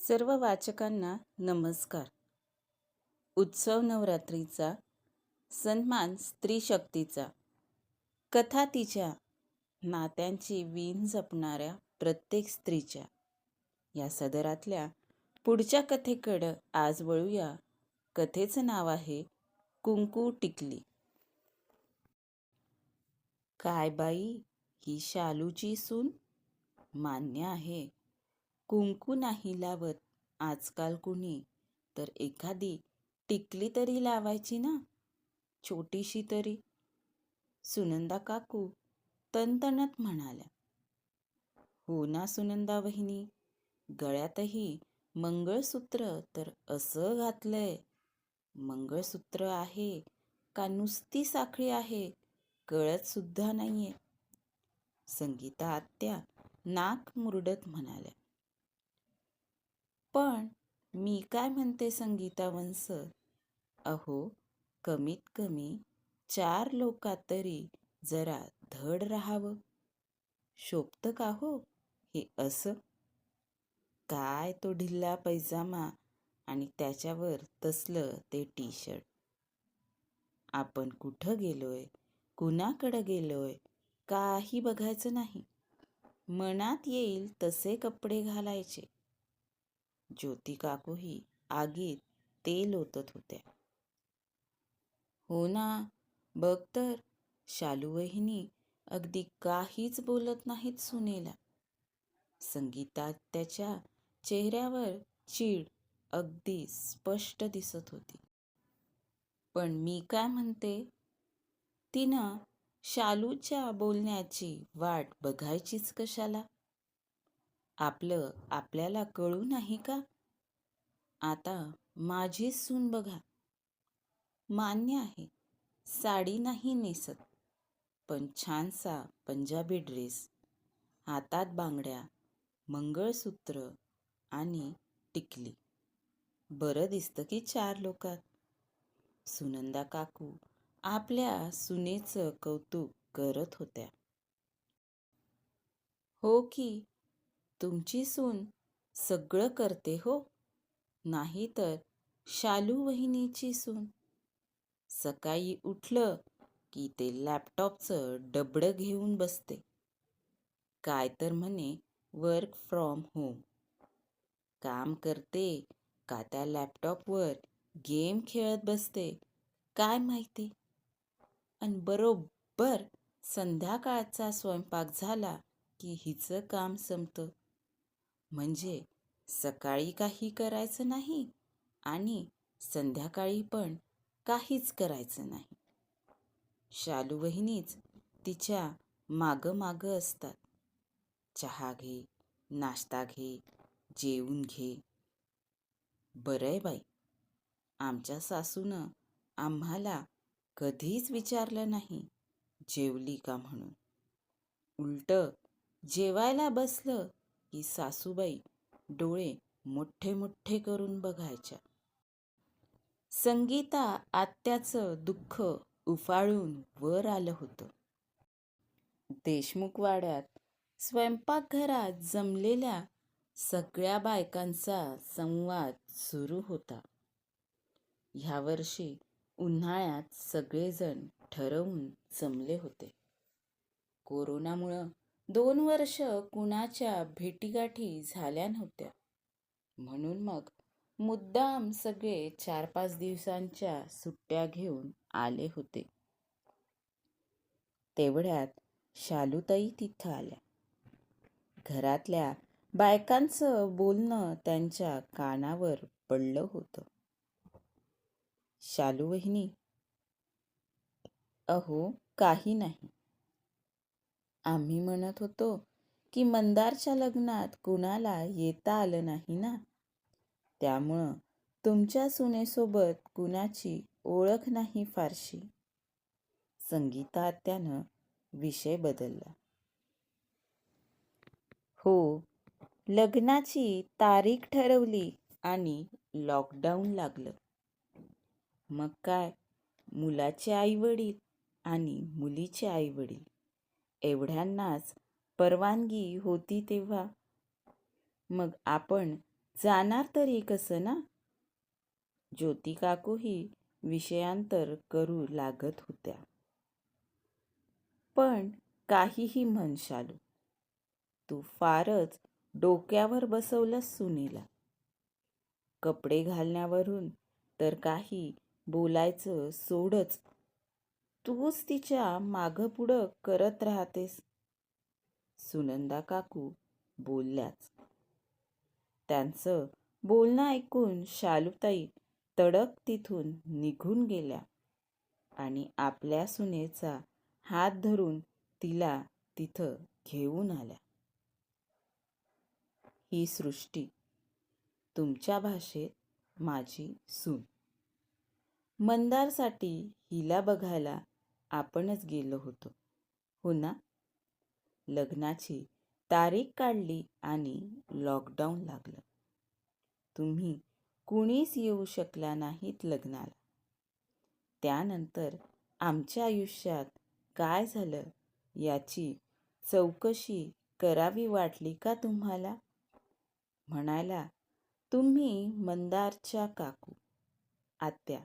सर्व वाचकांना नमस्कार. उत्सव नवरात्रीचा, सन्मान स्त्री शक्तीचा, कथा तिच्या नात्यांची वीण जपणाऱ्या प्रत्येक स्त्रीच्या, या सदरातल्या पुढच्या कथेकडं आज वळूया. कथेचं नाव आहे कुंकू टिकली. काय बाई, ही शालूची सून? मान्य आहे, कुंकू नाही लावत आजकाल कुणी, तर एखादी टिकली तरी लावायची ना, छोटीशी तरी. सुनंदा काकू तणतणत म्हणाल्या. हो ना सुनंदा वहिनी, गळ्यातही मंगळसूत्र तर असं घातलंय. मंगळसूत्र आहे का नुसती साखळी आहे कळत सुद्धा नाहीये. संगीता आत्या नाक मुरडत म्हणाल्या. पण मी काय म्हणते संगीता वंस, अहो कमीत कमी 4 लोकात तरी जरा धड राहावं. शोभतं का हो हे असं? काय तो ढिल्ला पैजामा आणि त्याच्यावर तसलं ते टी-शर्ट. आपण कुठं गेलोय, कुणाकडं गेलोय, काही बघायचं नाही. मनात येईल तसे कपडे घालायचे. ज्योती काकूही आगीत तेल ओतत होत्या. हो ना, बघ तर, शालू वहिनी अगदी काहीच बोलत नाहीत सुनेला. संगीता त्याच्या चेहऱ्यावर चीड अगदी स्पष्ट दिसत होती. पण मी काय म्हणते, तिनं शालूच्या बोलण्याची वाट बघायचीच कशाला? आपलं आपल्याला कळू नाही का? आता माझी सून बघा. मान्य आहे, साडी नाही नेसत, पण छानसा पंजाबी ड्रेस, हातात बांगड्या, मंगळसूत्र आणि टिकली. बरं दिसतं की 4 लोकात. सुनंदा काकू आपल्या सुनेचं कौतुक करत होत्या. हो की, तुमची सून सगळं करते हो, नाही तर शालू वहिनीची सून. सकाळी उठलं की ते लॅपटॉपचं डबडं घेऊन बसते. काय तर म्हणे वर्क फ्रॉम होम. काम करते का त्या लॅपटॉपवर गेम खेळत बसते काय माहिती. आणि बरोबर संध्याकाळचा स्वयंपाक झाला की हिचं काम संपतं. म्हणजे सकाळी काही करायचं नाही आणि संध्याकाळी पण काहीच करायचं नाही. शालू वहिनीच तिच्या मागं मागं असतात. चहा घे, नाश्ता घे, जेवून घे. बरंय बाई, आमच्या सासूनं आम्हाला कधीच विचारलं नाही जेवली का म्हणून. उलटं जेवायला बसलं की सासूबाई डोळे मोठे मोठे करून बघायच्या. संगीता आत्याचं दुःख उफाळून वर आलं होतं. देशमुखवाड्यात स्वयंपाकघरात जमलेल्या सगळ्या बायकांचा संवाद सुरू होता. ह्या वर्षी उन्हाळ्यात सगळेजण ठरवून जमले होते. कोरोनामुळं 2 वर्ष कुणाच्या भेटीगाठी झाल्या नव्हत्या. म्हणून मग मुद्दाम सगळे 4-5 दिवसांच्या सुट्ट्या घेऊन आले होते. तेवढ्यात शालूताई तिथं आल्या. घरातल्या बायकांचं बोलणं त्यांच्या कानावर पडलं होतं. शालू वहिनी, अहो काही नाही. आम्ही म्हणत होतो की मंदारच्या लग्नात कुणाला येता आलं नाही ना, त्यामुळं तुमच्या सुनेसोबत कुणाची ओळख नाही फारशी. संगीता आत्यानं विषय बदलला. हो, लग्नाची तारीख ठरवली आणि लॉकडाऊन लागलं. मग काय, मुलाचे आईवडील आणि मुलीचे आईवडील एवढ्यांनाच परवानगी होती तेव्हा. मग आपण जाणार तरी कसं ना? ज्योती काकूही विषयांतर करू लागत होत्या. पण काहीही म्हण शालू, तू फारच डोक्यावर बसवलंस सुनेला. कपडे घालण्यावरून तर काही बोलायचं सोडच, तूच तिच्या मागपुढं करत राहतेस. सुनंदा काकू बोलल्याच. त्यांचं बोलणं ऐकून शालूताई तडक तिथून निघून गेल्या आणि आपल्या सुनेचा हात धरून तिला तिथं घेऊन आल्या. ही सृष्टी, तुमच्या भाषेत माझी सून. मंदारसाठी हिला बघायला आपणच गेलो होतो, हो ना? लग्नाची तारीख काढली आणि लॉकडाऊन लागलं. तुम्ही कुणीच येऊ शकला नाहीत लग्नाला. त्यानंतर आमच्या आयुष्यात काय झालं याची चौकशी करावी वाटली का तुम्हाला? म्हणायला तुम्ही मंदारच्या काकू, आत्या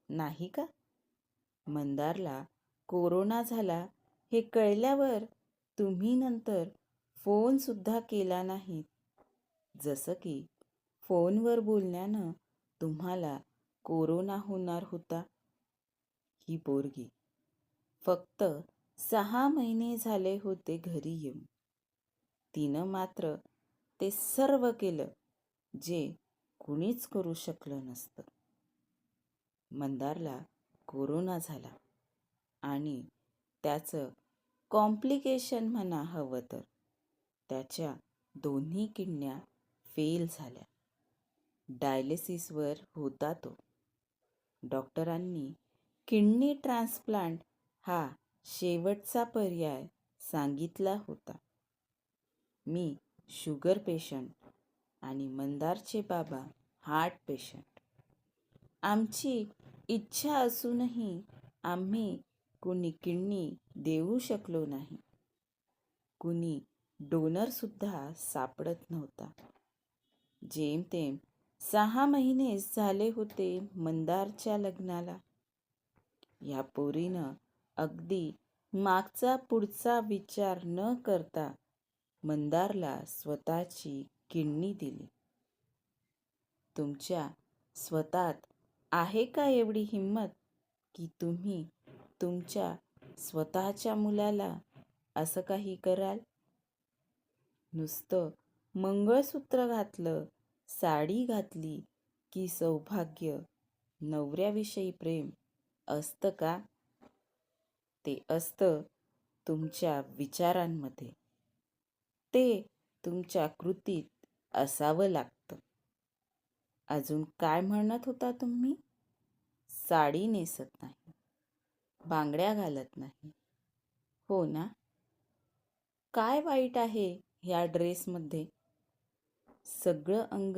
नाही का? मंदारला कोरोना झाला हे कळल्यावर तुम्ही नंतर फोन सुद्धा केला नाही. जसं की फोनवर बोलण्यानं तुम्हाला कोरोना होणार होता. ही पोरगी फक्त 6 महिने झाले होते घरी येऊन. तिनं मात्र ते सर्व केलं जे कुणीच करू शकलं नसतं. मंदारला कोरोना झाला आणि त्याचं कॉम्प्लिकेशन म्हणा हवं तर, त्याच्या दोन्ही किडन्या फेल झाल्या. डायलिसिसवर होता तो. डॉक्टरांनी किडनी ट्रान्सप्लांट हा शेवटचा पर्याय सांगितला होता. मी शुगर पेशंट आणि मंदारचे बाबा हार्ट पेशंट. आमची इच्छा असूनही आम्ही कुणी किडनी देऊ शकलो नाही. कुणी डोनरसुद्धा सापडत नव्हता. जेमतेम 6 महिनेच झाले होते मंदारच्या लग्नाला. या पोरीनं अगदी मागचा पुढचा विचार न करता मंदारला स्वतःची किडनी दिली. तुमच्या स्वतःत आहे का एवढी हिंमत की तुम्ही तुमच्या स्वतःच्या मुलाला असं काही कराल? नुसतं मंगळसूत्र घातलं, साडी घातली की सौभाग्य, नवऱ्याविषयी प्रेम असतं का? ते असतं तुमच्या विचारांमध्ये. ते तुमच्या कृतीत असावं लागतं. अजून काय म्हणत होता तुम्ही? साडी नेसत नाही, बांगड्या घालत नाही, हो ना? काय वाईट आहे ह्या ड्रेसमध्ये? सगळं अंग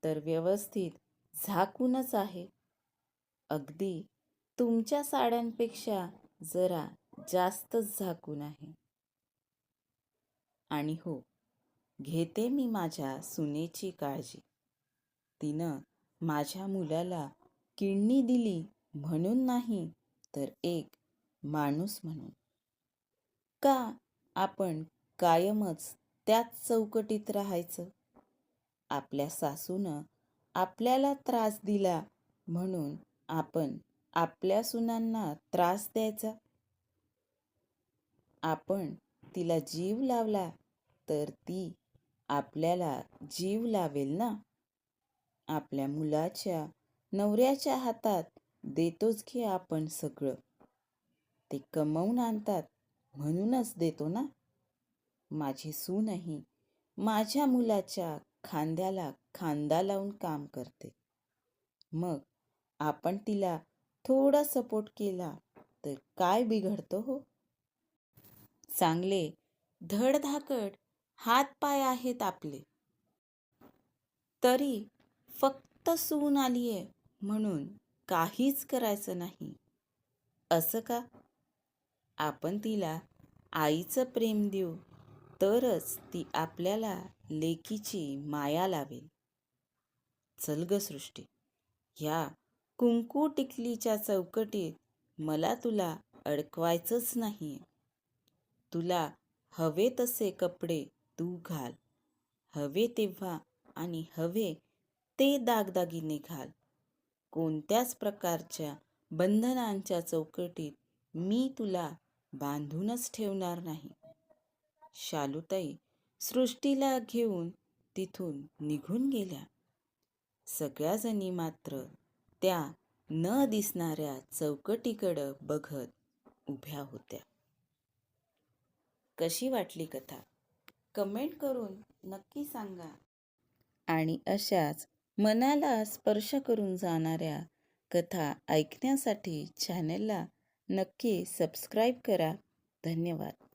तर व्यवस्थित झाकूनच आहे. अगदी तुमच्या साड्यांपेक्षा जरा जास्तच झाकून आहे. आणि हो, घेते मी माझ्या सुनेची काळजी. तिनं माझ्या मुलाला किडनी दिली म्हणून नाही, तर एक माणूस म्हणून. का आपण कायमच त्याच चौकटीत राहायचं? आपल्या सासूनं आपल्याला त्रास दिला म्हणून आपण आपल्या सुनांना त्रास द्यायचा? आपण तिला जीव लावला तर ती आपल्याला जीव लावेल ना? आपल्या मुलाच्या नवऱ्याच्या हातात देतोच की आपण सगळं. ते कमवून आणतात म्हणूनच देतो ना? माझी सूनही माझ्या मुलाच्या खांद्याला खांदा लावून काम करते. मग आपण तिला थोडा सपोर्ट केला तर काय बिघडतं हो? चांगले धडधाकट हातपाय आहेत आपले. तरी फक्त सून आलीये म्हणून काहीच करायचं नाही, असं का? आपण तिला आईचं प्रेम देऊ तरच ती आपल्याला लेकीची माया लावेल. चल ग सृष्टी, ह्या कुंकू टिकलीच्या चौकटीत मला तुला अडकवायचंच नाही. तुला हवे तसे कपडे तू घाल, हवे तेव्हा आणि हवे ते दागदागिने घाल. कोणत्याच प्रकारच्या बंधनांच्या चौकटीत मी तुला बांधूनच ठेवणार नाही. शालूताई सृष्टीला घेऊन तिथून निघून गेल्या. सगळ्याजणी मात्र त्या न दिसणाऱ्या चौकटीकडं बघत उभ्या होत्या. कशी वाटली कथा? कमेंट करून नक्की सांगा. आणि अशाच मनाला स्पर्श करून जाणाऱ्या कथा ऐकण्यासाठी चॅनलला नक्की सबस्क्राईब करा. धन्यवाद.